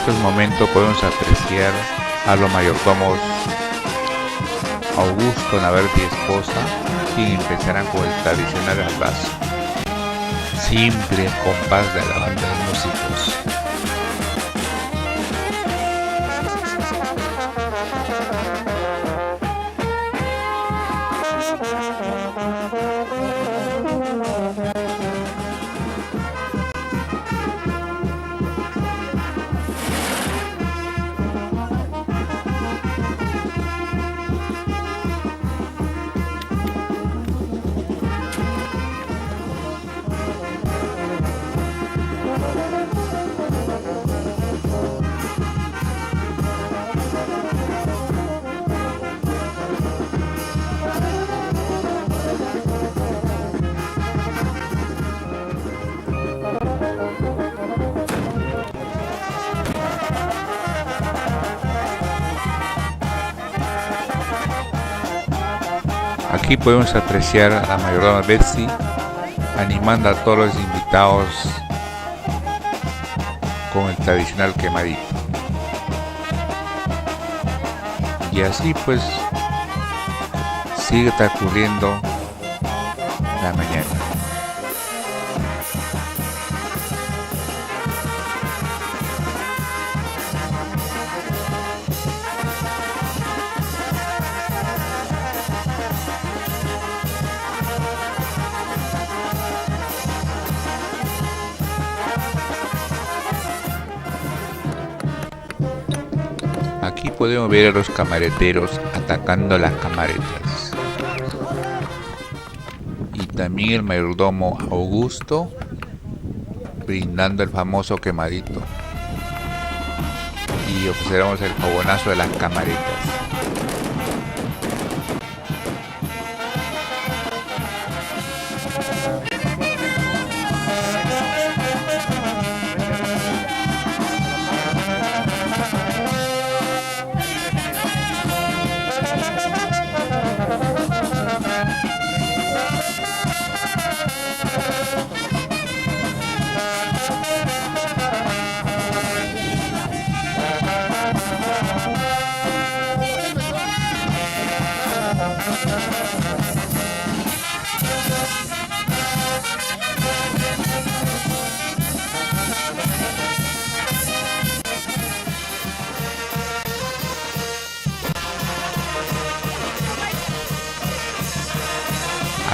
estos momentos podemos apreciar a los mayordomos Augusto, Navarrete y esposa, quien empezarán con el tradicional albazo, siempre en compás de la banda de músicos. Aquí podemos apreciar a la mayordoma Betsy animando a todos los invitados con el tradicional quemadito. Y así pues sigue transcurriendo la mañana. Aquí podemos ver a los camareteros atacando las camaretas. Y también el mayordomo Augusto brindando el famoso quemadito. Y observamos el fogonazo de las camaretas.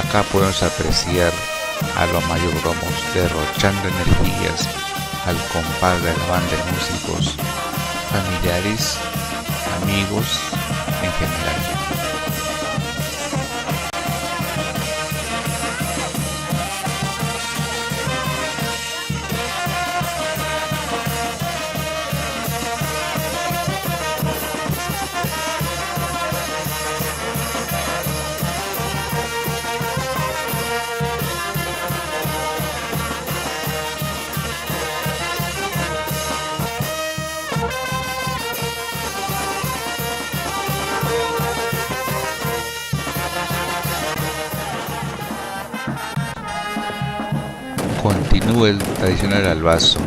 Acá podemos apreciar a los mayordomos derrochando energías al compás de la banda de músicos, familiares, amigos en general. Continúa el tradicional albazo.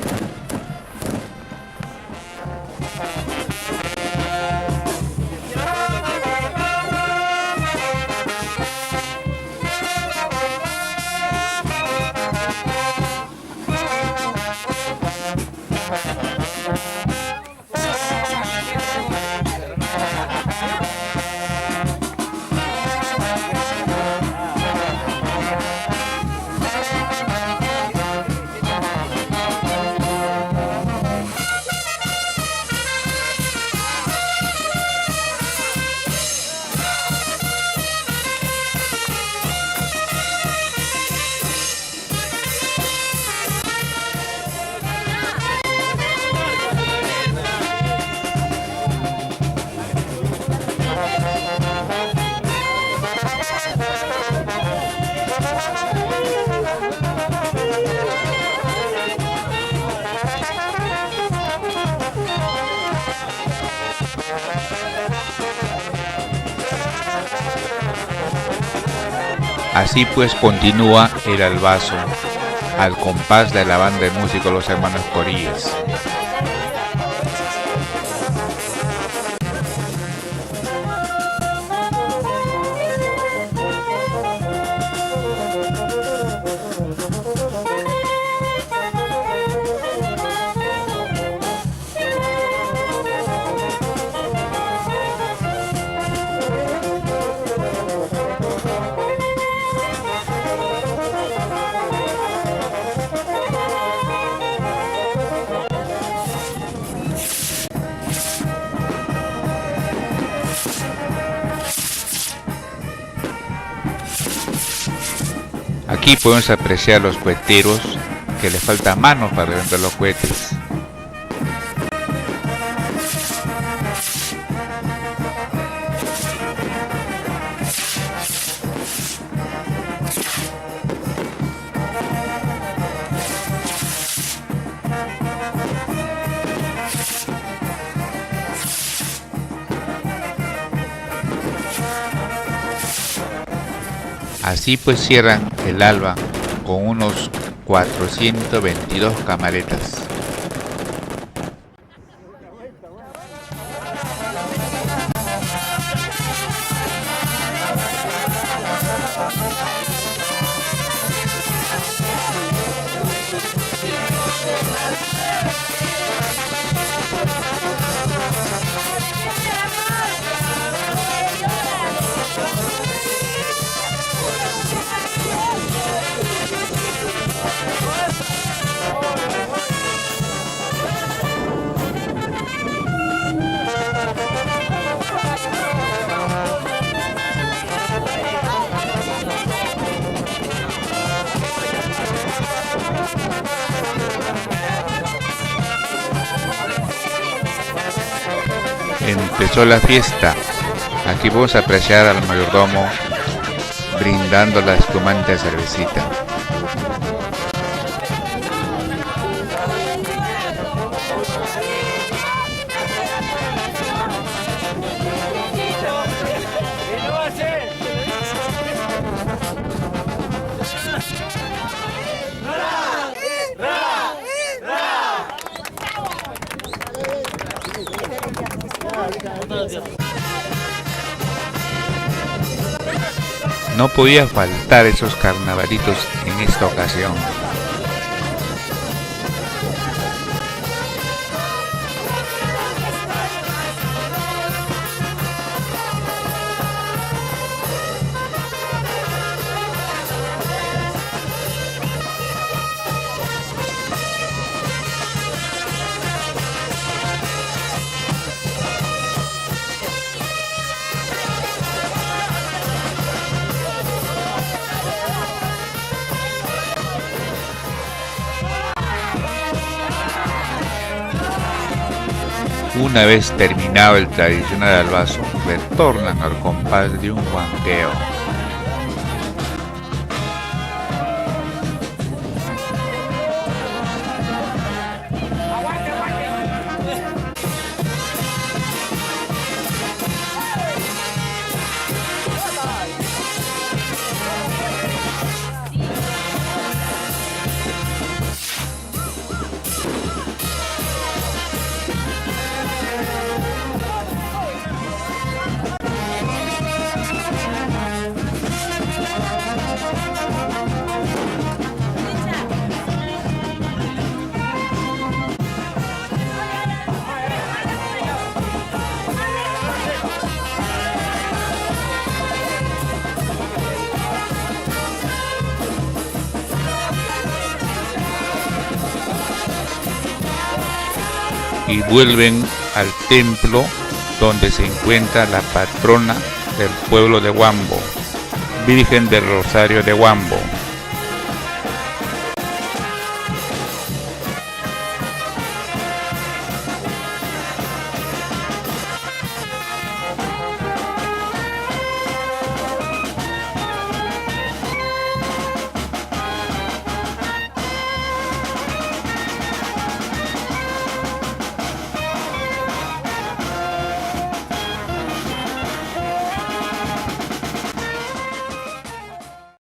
Así pues continúa el albazo al compás de la banda de músicos Los Hermanos Corías. Aquí podemos apreciar los coheteros que les falta manos para reventar los cohetes. Así pues cierran el alba con unos 422 camaretas. Empezó la fiesta. Aquí vamos a apreciar al mayordomo brindando la espumante cervecita. No podía faltar esos carnavalitos en esta ocasión. Una vez terminado el tradicional albazo, retornan al compás de un guangueo. Y vuelven al templo donde se encuentra la patrona del pueblo de Huambo, Virgen del Rosario de Huambo.